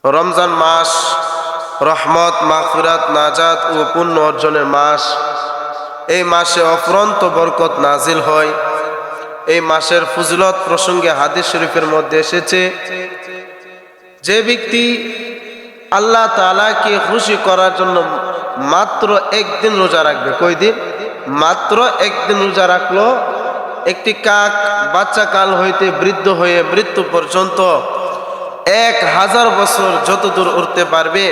রমজান মাস রহমত, মাগফিরাত, নাজাত ও পুণ্য অর্জনের মাস। এই মাসে অফুরন্ত বরকত নাজিল হয়। এই মাসের ফজিলত প্রসঙ্গে হাদিস শরীফের মধ্যে এসেছে, যে ব্যক্তি আল্লাহ তাআলাকে খুশি করার জন্য মাত্র একদিন রোজা রাখবে। কয়দিন? মাত্র একদিন রোজা রাখলো, একটি কাক বাচ্চা কাল হইতে বৃদ্ধ হয়ে মৃত্যু পর্যন্ত 1000 বছর যত দূর উঠতে পারবে,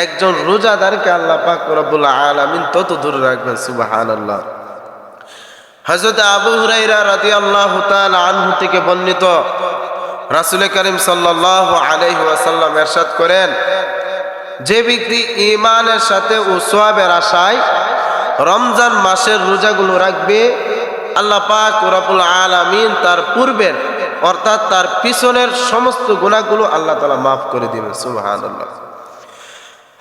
একজন রোজাদারকে আল্লাহ পাক রব্বুল আলামিন তত দূর রাখবেন। সুবহানাল্লাহ। হযরত আবু হুরায়রা রাদিয়াল্লাহু তাআলা আনহু থেকে বর্ণিত, রাসূল করিম সাল্লাল্লাহু আলাইহি ওয়াসাল্লাম ইরশাদ করেন, যে ব্যক্তি ঈমানের সাথে ও সওয়াবের আশায় রমজান মাসের রোজাগুলো রাখবে, আল্লাহ পাক রব্বুল আলামিন তার পূর্বের অর্থাৎ তার পিছনের সমস্ত গুনাহগুলো আল্লাহ তাআলা মাফ করে দিবেন। সুবহানাল্লাহ।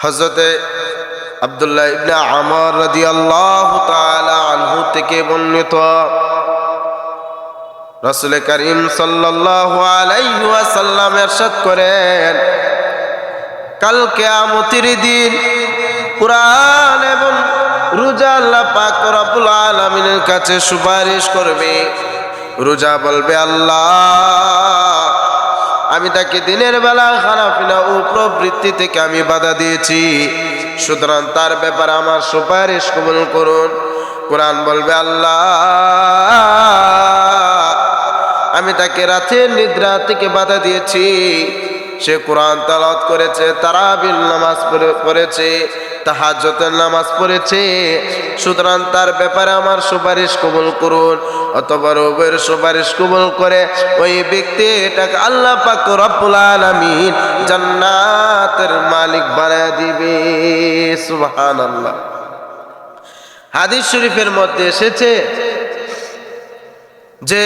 হযরতে আব্দুল্লাহ ইবনে আমর রাদিয়াল্লাহু তাআলা আনহু থেকে বর্ণিত, রাসূল করিম সাল্লাল্লাহু আলাইহি ওয়াসাল্লাম ইরশাদ করেন, কাল কিয়ামতের দিন কুরআন এবং রোজা আল্লাহ পাক রব্বুল আলামিনের কাছে সুপারিশ করবে। রোজা বলবে, আল্লাহ আমি তাকে দিনের বেলা খানাপিনা ও প্রবৃত্তি থেকে আমি বাধা দিয়েছি, সুতরাং তার ব্যাপারে আমার সুপারিশ কবুল করুন। কুরআন বলবে, আল্লাহ আমি তাকে রাতের নিদ্রা থেকে বাধা দিয়েছি, সে কোরআন তেলাওয়াত করেছে, তারাবির নামাজ পড়েছে, তাহাজ্জুদের নামাজ পড়েছে, সুতরাং তার ব্যাপারে আমার সুপারিশ কবুল করুন। অথবা রবের সুপারিশ কবুল করে ওই ব্যক্তি এটাকে আল্লাহ পাক রব্বুল আলামিন জান্নাতের মালিক বানায় দিবে। সুবহানাল্লাহ। হাদিস শরীফের মধ্যে এসেছে যে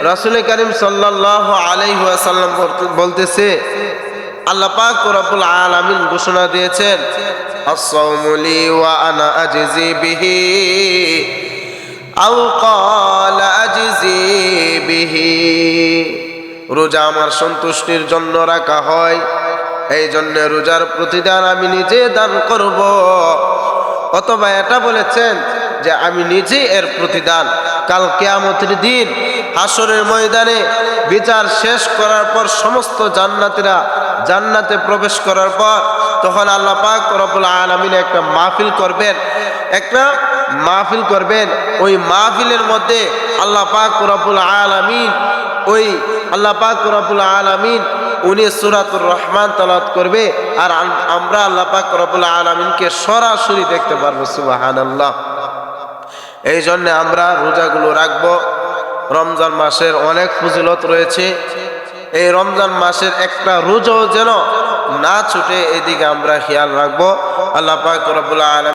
রাসূল করিম সাল্লাল্লাহু আলাইহি ওয়াসাল্লাম বলতেছে, আল্লাহ পাক রব্বুল আলামিন ঘোষণা দিয়েছেন, as-sawmu li wa ana ajzi bihi আও ক্বালা আজজি বিহি, রোজা আমার সন্তুষ্টির জন্য রাখা হয়, এই জন্য রোজার প্রতিদান আমি নিজে দান করব। অথবা এটা বলেছেন যে আমি নিজে এর প্রতিদান কাল কিয়ামতের দিন হাসরের ময়দানে বিচার শেষ করার পর সমস্ত জান্নাতীরা জান্নাতে প্রবেশ করার পর তখন আল্লাহ পাক রব্বুল আলামিন একটা মাহফিল করবেন। ওই মাহফিলের মধ্যে আল্লাহ পাক রব্বুল আলামিন উনি সূরাতুর রহমান তেলাওয়াত করবে, আর আমরা আল্লাহ পাক রব্বুল আলামিনকে সরাসরি দেখতে পারবো। সুবহানাল্লাহ। এই জন্য আমরা রোজাগুলো রাখবো। রমজান মাসের অনেক ফজিলত রয়েছে, এই রমজান মাসের একটা রোজাও যেন না ছুটে, এদিকে আমরা খেয়াল রাখবো। আল্লাহ পাক রব্বুল আলামিন